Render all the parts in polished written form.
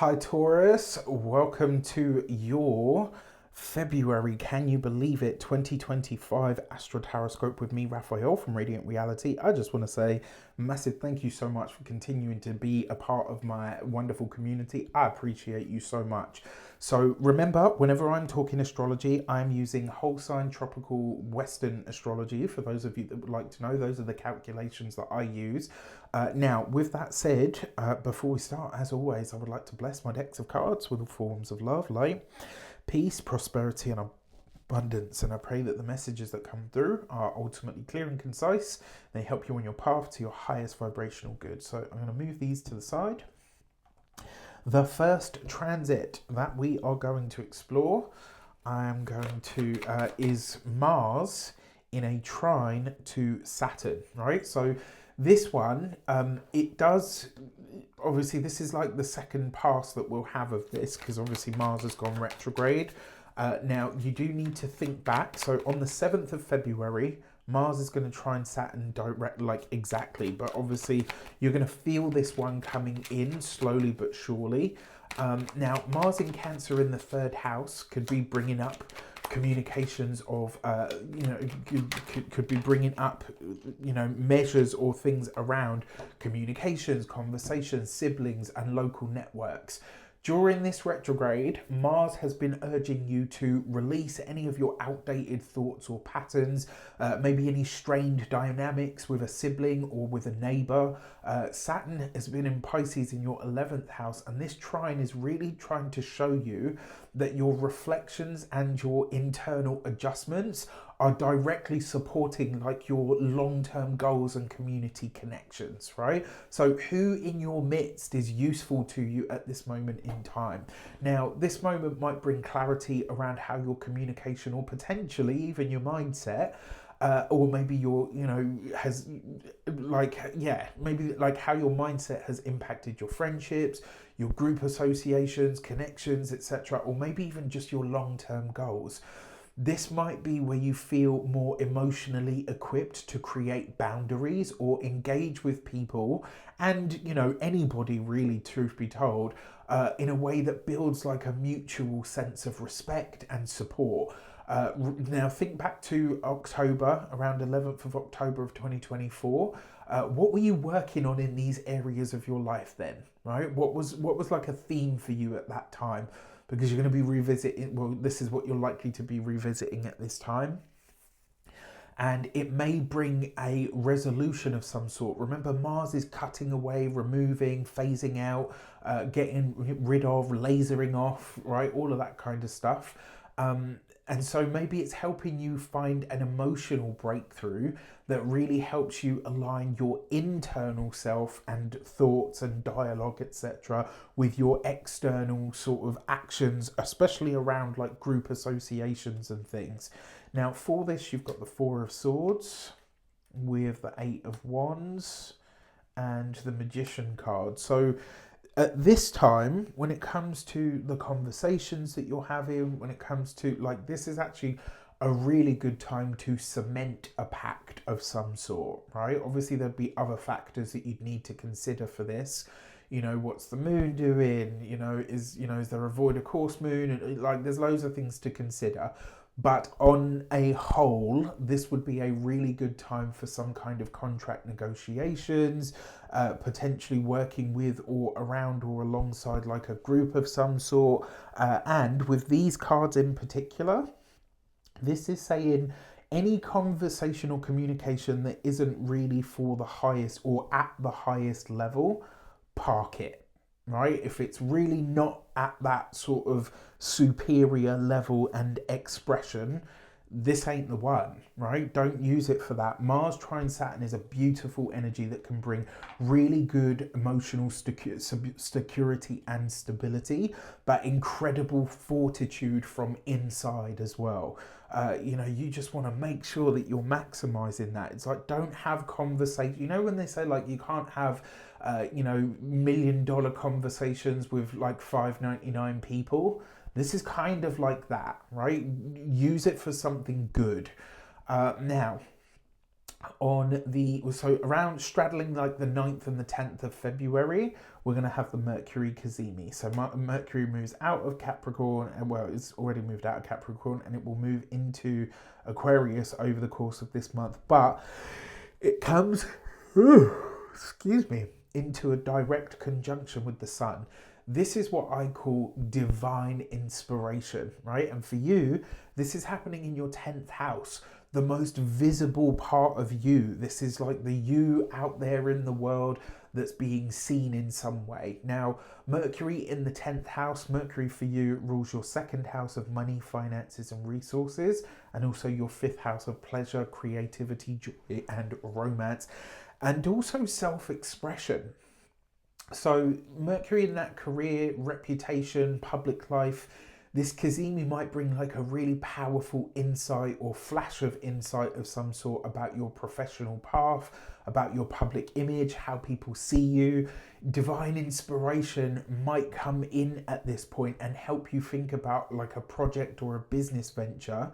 Hi Taurus, welcome to your February, can you believe it, 2025 AstroTarot with me, Raphael from Radiant Reality. I just want to say massive thank you so much for continuing to be a part of my wonderful community. I appreciate you so much. So remember, whenever I'm talking astrology, I'm using whole sign tropical Western astrology. For those of you that would like to know, those are the calculations that I use. Now, with that said, before we start, as always, I would like to bless my decks of cards with all forms of love, light, peace, prosperity, and abundance. And I pray that the messages that come through are ultimately clear and concise. They help you on your path to your highest vibrational good. So I'm going to move these to the side. The first transit that we are going to explore, is Mars in a trine to Saturn, right? So this one, it does, obviously this is like the second pass that we'll have of this, because obviously Mars has gone retrograde. Now you do need to think back. So on the 7th of February, Mars is going to trine Saturn direct, like exactly, but obviously you're going to feel this one coming in slowly but surely. Now Mars in Cancer in the third house could be bringing up communications of, could be bringing up, measures or things around communications, conversations, siblings, and local networks. During this retrograde, Mars has been urging you to release any of your outdated thoughts or patterns, maybe any strained dynamics with a sibling or with a neighbor. Saturn has been in Pisces in your 11th house, and this trine is really trying to show you that your reflections and your internal adjustments are directly supporting like your long-term goals and community connections, right? So who in your midst is useful to you at this moment in time? Now, this moment might bring clarity around how your communication or potentially even your mindset or maybe your, has maybe like how your mindset has impacted your friendships, your group associations, connections, etc., or maybe even just your long-term goals. This might be where you feel more emotionally equipped to create boundaries or engage with people and, anybody really, truth be told, in a way that builds like a mutual sense of respect and support. Now think back to October, around 11th of October of 2024. What were you working on in these areas of your life then, right? What was like a theme for you at that time? Because you're going to be revisiting, well, this is what you're likely to be revisiting at this time. And it may bring a resolution of some sort. Remember, Mars is cutting away, removing, phasing out, getting rid of, lasering off, right? All of that kind of stuff. And so maybe it's helping you find an emotional breakthrough that really helps you align your internal self and thoughts and dialogue, etc., with your external sort of actions, especially around like group associations and things. Now, for this, you've got the Four of Swords with the Eight of Wands and the Magician card. So at this time, when it comes to the conversations that you're having, when it comes to like, this is actually a really good time to cement a pact of some sort, right? Obviously there'd be other factors that you'd need to consider for this. What's the moon doing? Is there a void of course moon? And like, there's loads of things to consider. But on a whole, this would be a really good time for some kind of contract negotiations, potentially working with or around or alongside like a group of some sort. And with these cards in particular, this is saying any conversational communication that isn't really for the highest or at the highest level, park it. Right? If it's really not at that sort of superior level and expression, this ain't the one, right? Don't use it for that. Mars trine Saturn is a beautiful energy that can bring really good emotional security and stability, but incredible fortitude from inside as well. You just want to make sure that you're maximizing that. It's like, don't have conversation. When they say like you can't have $1 million conversations with like 599 people. This is kind of like that, right? Use it for something good. Now, So around straddling like the 9th and the 10th of February, we're going to have the Mercury Cazimi. So Mercury moves out of Capricorn, and well, it's already moved out of Capricorn, and it will move into Aquarius over the course of this month. But it comes, excuse me, into a direct conjunction with the Sun. This is what I call divine inspiration, right? And for you, this is happening in your 10th house, the most visible part of you. This is like the you out there in the world that's being seen in some way. Now, Mercury in the 10th house, Mercury for you rules your 2nd house of money, finances, and resources, and also your 5th house of pleasure, creativity, joy, and romance, and also self-expression. So Mercury in that career, reputation, public life, this Cazimi might bring like a really powerful insight or flash of insight of some sort about your professional path, about your public image, how people see you. Divine inspiration might come in at this point and help you think about like a project or a business venture,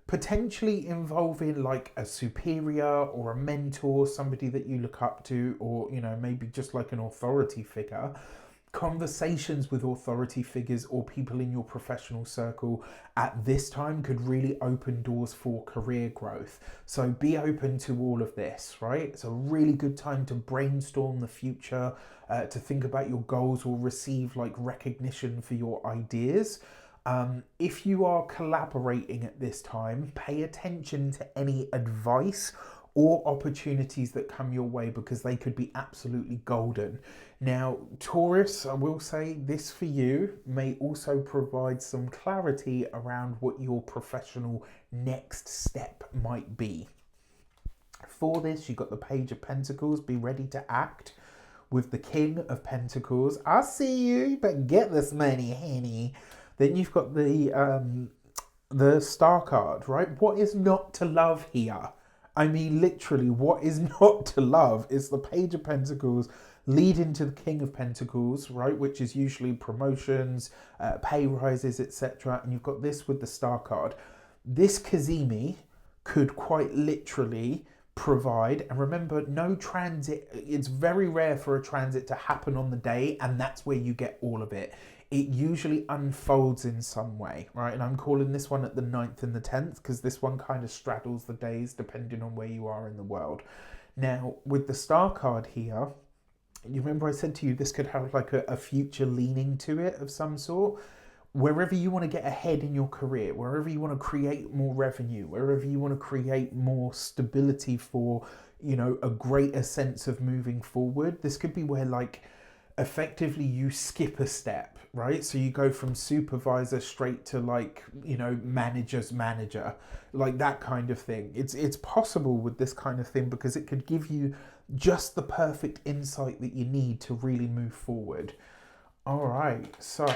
potentially involving like a superior or a mentor, somebody that you look up to, or, you know, maybe just like an authority figure. Conversations with authority figures or people in your professional circle at this time could really open doors for career growth. So be open to all of this, right? It's a really good time to brainstorm the future, to think about your goals or receive like recognition for your ideas. If you are collaborating at this time, pay attention to any advice or opportunities that come your way, because they could be absolutely golden. Now, Taurus, I will say this for you may also provide some clarity around what your professional next step might be. For this, you've got the Page of Pentacles, be ready to act, with the King of Pentacles. I see you, but get this money, honey. Then you've got the Star card, right? What is not to love here? I mean, literally, what is not to love is the Page of Pentacles leading to the King of Pentacles, right? Which is usually promotions, pay rises, etc. And you've got this with the Star card. This Cazimi could quite literally provide, and remember, no transit, it's very rare for a transit to happen on the day, and that's where you get all of it. It usually unfolds in some way, right? And I'm calling this one at the 9th and the 10th because this one kind of straddles the days depending on where you are in the world. Now, with the Star card here, you remember I said to you this could have like a future leaning to it of some sort. Wherever you want to get ahead in your career, wherever you want to create more revenue, wherever you want to create more stability for, you know, a greater sense of moving forward, this could be where like effectively you skip a step, right? So you go from supervisor straight to like, you know, manager's manager, like that kind of thing. It's possible with this kind of thing because it could give you just the perfect insight that you need to really move forward. All right, so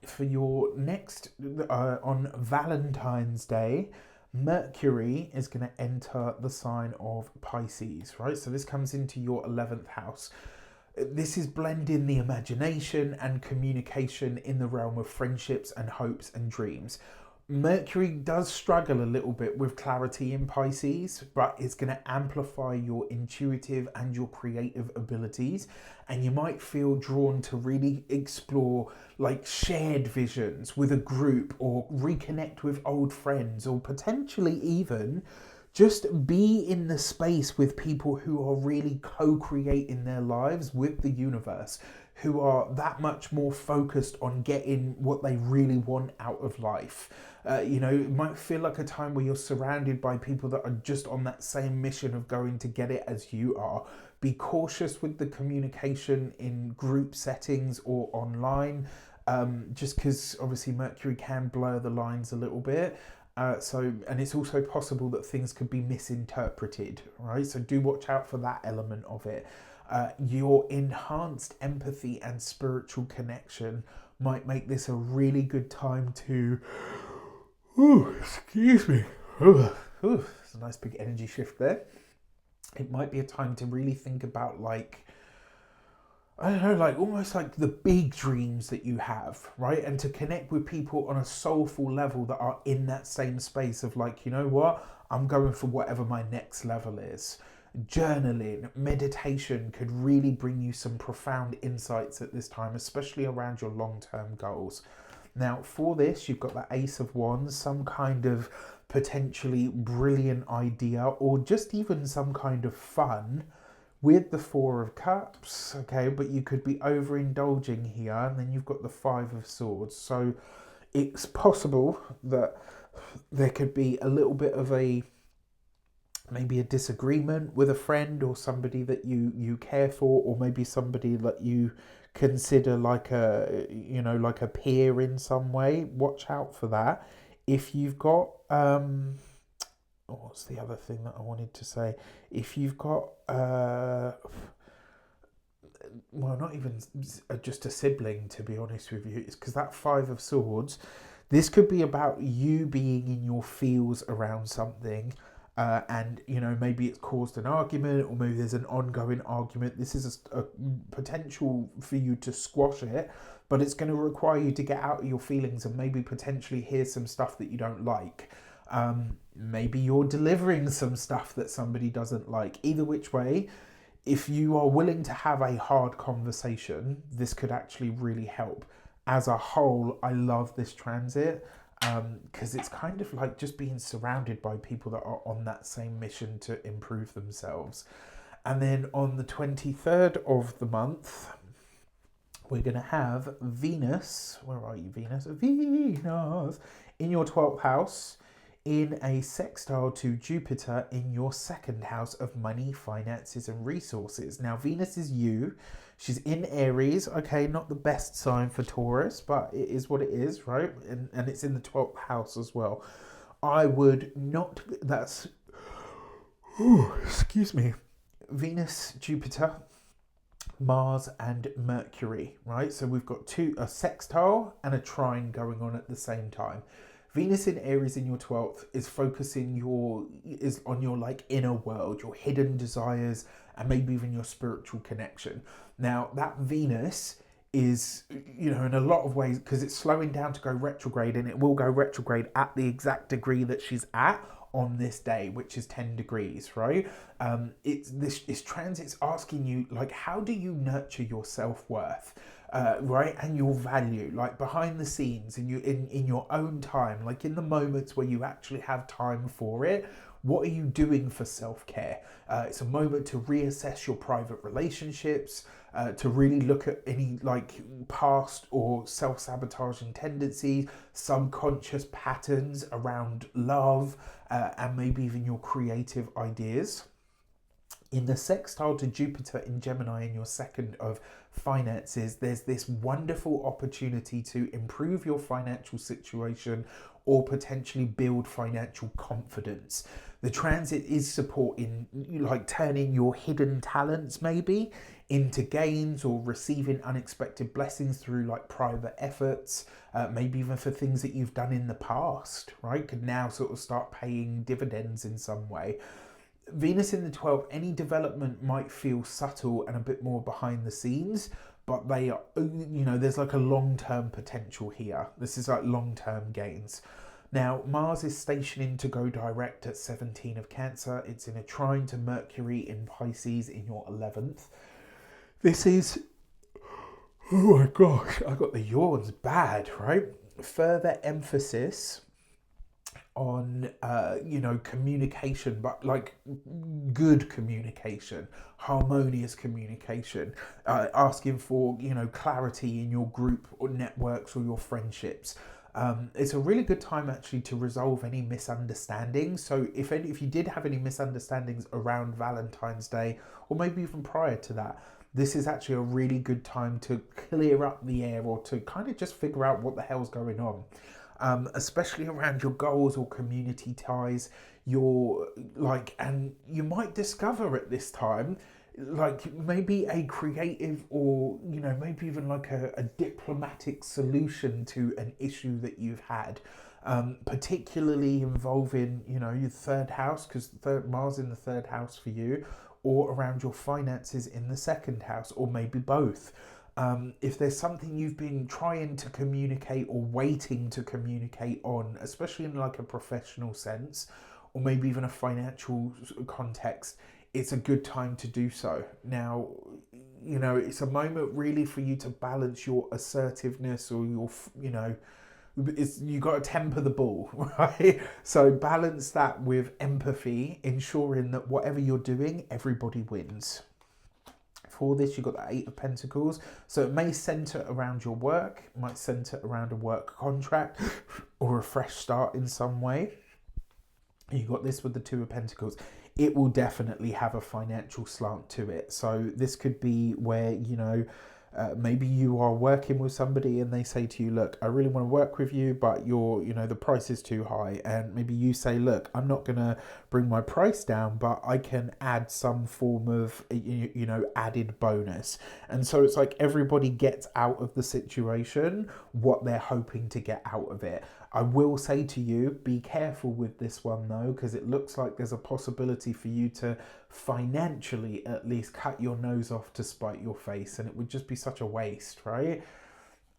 for your next, on Valentine's Day, Mercury is going to enter the sign of Pisces, right? So this comes into your 11th house. This is blending the imagination and communication in the realm of friendships and hopes and dreams. Mercury does struggle a little bit with clarity in Pisces, but it's going to amplify your intuitive and your creative abilities. And you might feel drawn to really explore like shared visions with a group, or reconnect with old friends, or potentially even just be in the space with people who are really co-creating their lives with the universe, who are that much more focused on getting what they really want out of life. You know, it might feel like a time where you're surrounded by people that are just on that same mission of going to get it as you are. Be cautious with the communication in group settings or online, just because obviously Mercury can blur the lines a little bit. And it's also possible that things could be misinterpreted, right? So do watch out for that element of it. Your enhanced empathy and spiritual connection might make this a really good time to, excuse me, it's a nice big energy shift there. It might be a time to really think about like I don't know, like almost like the big dreams that you have, right? And to connect with people on a soulful level that are in that same space of like, you know what, I'm going for whatever my next level is. Journaling, meditation could really bring you some profound insights at this time, especially around your long term goals. Now, for this, you've got the Ace of Wands, some kind of potentially brilliant idea, or just even some kind of fun with the Four of Cups, okay, but you could be overindulging here, and then you've got the Five of Swords. So it's possible that there could be a little bit of a maybe a disagreement with a friend or somebody that you care for, or maybe somebody that you consider like a, you know, like a peer in some way. Watch out for that. If you've got what's the other thing that I wanted to say? If you've got well, not even just a sibling, to be honest with you, it's because that Five of Swords, this could be about you being in your feels around something, and you know, maybe it's caused an argument, or maybe there's an ongoing argument. This is a potential for you to squash it, but it's going to require you to get out of your feelings and maybe potentially hear some stuff that you don't like. Maybe you're delivering some stuff that somebody doesn't like. Either which way, if you are willing to have a hard conversation, this could actually really help. As a whole, I love this transit, because it's kind of like just being surrounded by people that are on that same mission to improve themselves. And then on the 23rd of the month, we're going to have Venus. Where are you, Venus? Venus in your 12th house, in a sextile to Jupiter in your second house of money, finances, and resources. Now, Venus is you. She's in Aries. Okay, not the best sign for Taurus, but it is what it is, right? And it's in the 12th house as well. I would not... That's... Ooh, excuse me. Venus, Jupiter, Mars, and Mercury, right? So we've got a sextile and a trine going on at the same time. Venus in Aries in your 12th is on your like inner world, your hidden desires, and maybe even your spiritual connection. Now, that Venus is, you know, in a lot of ways, because it's slowing down to go retrograde, and it will go retrograde at the exact degree that she's at on this day, which is 10 degrees, right? This transit's asking you, like, how do you nurture your self-worth? Right, and your value, like behind the scenes, in your own time, like in the moments where you actually have time for it. What are you doing for self-care? It's a moment to reassess your private relationships, to really look at any like past or self-sabotaging tendencies, subconscious patterns around love, and maybe even your creative ideas. In the sextile to Jupiter in Gemini in your second of finances, there's this wonderful opportunity to improve your financial situation or potentially build financial confidence. The transit is supporting, like, turning your hidden talents maybe into gains, or receiving unexpected blessings through like private efforts, maybe even for things that you've done in the past, right? Could now sort of start paying dividends in some way. Venus in the 12th, any development might feel subtle and a bit more behind the scenes, but they are, you know, there's like a long-term potential here. This is like long-term gains. Now, Mars is stationing to go direct at 17 of Cancer. It's in a trine to Mercury in Pisces in your 11th. This is, oh my gosh, I got the yawns bad, right? Further emphasis on communication, but like good communication, harmonious communication, asking for clarity in your group or networks or your friendships. It's a really good time actually to resolve any misunderstandings. So if you did have any misunderstandings around Valentine's Day, or maybe even prior to that, this is actually a really good time to clear up the air, or to kind of just figure out what the hell's going on. Especially around your goals or community ties, and you might discover at this time, like maybe a creative, or maybe even like a diplomatic solution to an issue that you've had, particularly involving your third house, because Mars in the third house for you, or around your finances in the second house, or maybe both. If there's something you've been trying to communicate or waiting to communicate on, especially in like a professional sense, or maybe even a financial context, it's a good time to do so. Now, you know, it's a moment really for you to balance your assertiveness or your, you know, you got to temper the bull, right? So balance that with empathy, ensuring that whatever you're doing, everybody wins. For this, you've got the Eight of Pentacles. So it may center around your work, it might center around a work contract or a fresh start in some way. You got this with the Two of Pentacles. It will definitely have a financial slant to it. So this could be where, you know, maybe you are working with somebody and they say to you, look, I really want to work with you, but you know, the price is too high. And maybe you say, look, I'm not going to bring my price down, but I can add some form of, you know, added bonus. And so it's like everybody gets out of the situation what they're hoping to get out of it. I will say to you, be careful with this one though, because it looks like there's a possibility for you to financially at least cut your nose off to spite your face, and it would just be such a waste, right?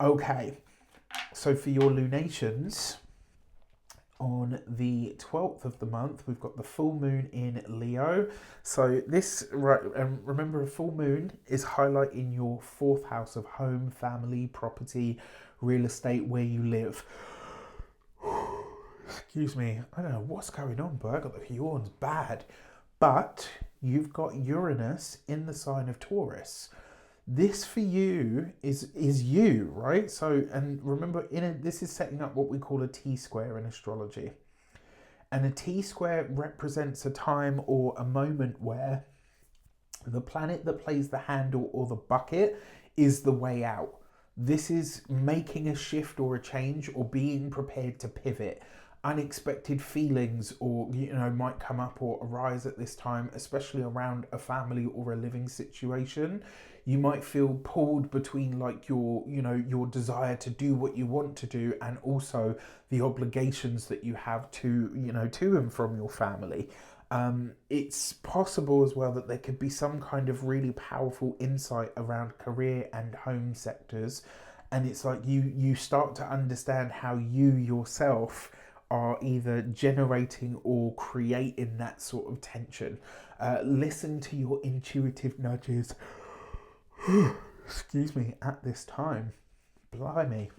Okay, so for your lunations, on the 12th of the month, we've got the full moon in Leo. So this, right, remember, a full moon is highlighting your fourth house of home, family, property, real estate, where you live. Excuse me, I don't know what's going on, but I got the yawns bad. But you've got Uranus in the sign of Taurus. This for you is you, right? So, and remember, this is setting up what we call a T-square in astrology. And a T-square represents a time or a moment where the planet that plays the handle or the bucket is the way out. This is making a shift or a change or being prepared to pivot. Unexpected feelings or, you know, might come up or arise at this time, especially around a family or a living situation. You might feel pulled between like your, you know, your desire to do what you want to do and also the obligations that you have to, you know, to and from your family. It's possible as well that there could be some kind of really powerful insight around career and home sectors. And it's like you start to understand how you yourself are either generating or creating that sort of tension. Listen to your intuitive nudges, excuse me, at this time. Blimey.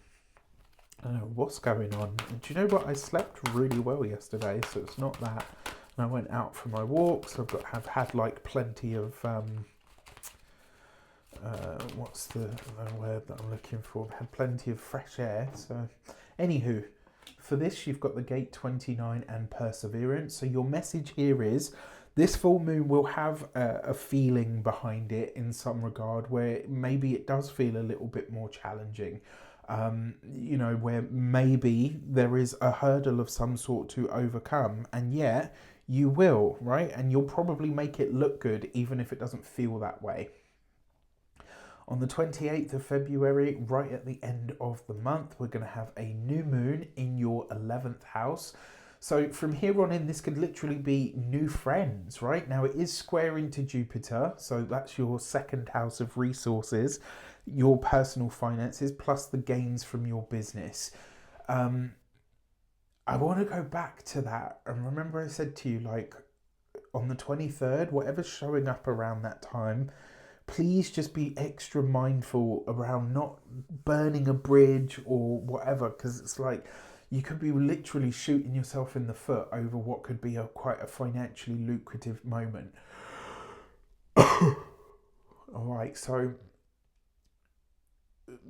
I don't know what's going on. Do you know what? I slept really well yesterday, so it's not that. And I went out for my walks. I've had like plenty of, what's the word that I'm looking for? I've had plenty of fresh air. So, anywho, for this, you've got the gate 29 and perseverance. So your message here is this full moon will have a feeling behind it in some regard where maybe it does feel a little bit more challenging. You know, where maybe there is a hurdle of some sort to overcome, and yet you will, right? And you'll probably make it look good even if it doesn't feel that way. On the 28th of February, right at the end of the month, we're going to have a new moon in your 11th house. So from here on in, this could literally be new friends, right? Now it is squaring to Jupiter, so that's your second house of resources, your personal finances, plus the gains from your business. I want to go back to that. And remember I said to you, like, on the 23rd, whatever's showing up around that time, please just be extra mindful around not burning a bridge or whatever, because it's like you could be literally shooting yourself in the foot over what could be quite a financially lucrative moment. All right, so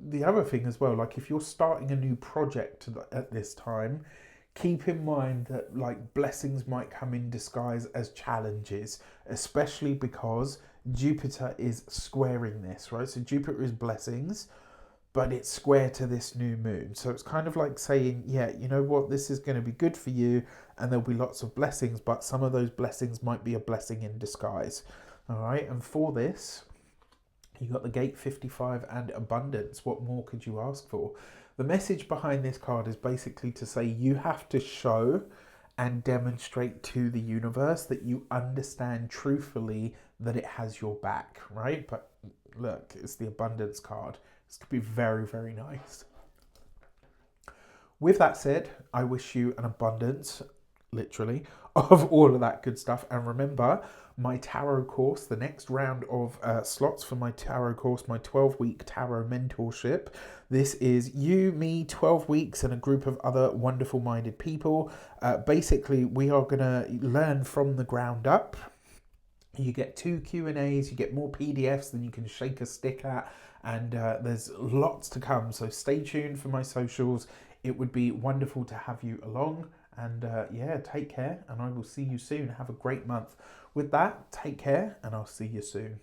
the other thing as well, like if you're starting a new project at this time, keep in mind that like blessings might come in disguise as challenges, especially because Jupiter is squaring this, right? So Jupiter is blessings, but it's square to this new moon. So it's kind of like saying, yeah, you know what, this is going to be good for you and there'll be lots of blessings, but some of those blessings might be a blessing in disguise. All right, and for this, you got the gate 55 and abundance. What more could you ask for? The message behind this card is basically to say you have to show and demonstrate to the universe that you understand truthfully that it has your back, right? But look, it's the abundance card. This could be very, very nice. With that said, I wish you an abundance, literally, of all of that good stuff. And remember, my tarot course, the next round of slots for my tarot course, my 12-week tarot mentorship. This is you, me, 12 weeks, and a group of other wonderful minded people. Basically, we are going to learn from the ground up. You get 2 Q&As, you get more PDFs than you can shake a stick at, and there's lots to come. So stay tuned for my socials. It would be wonderful to have you along. And yeah, take care, and I will see you soon. Have a great month. With that, take care, and I'll see you soon.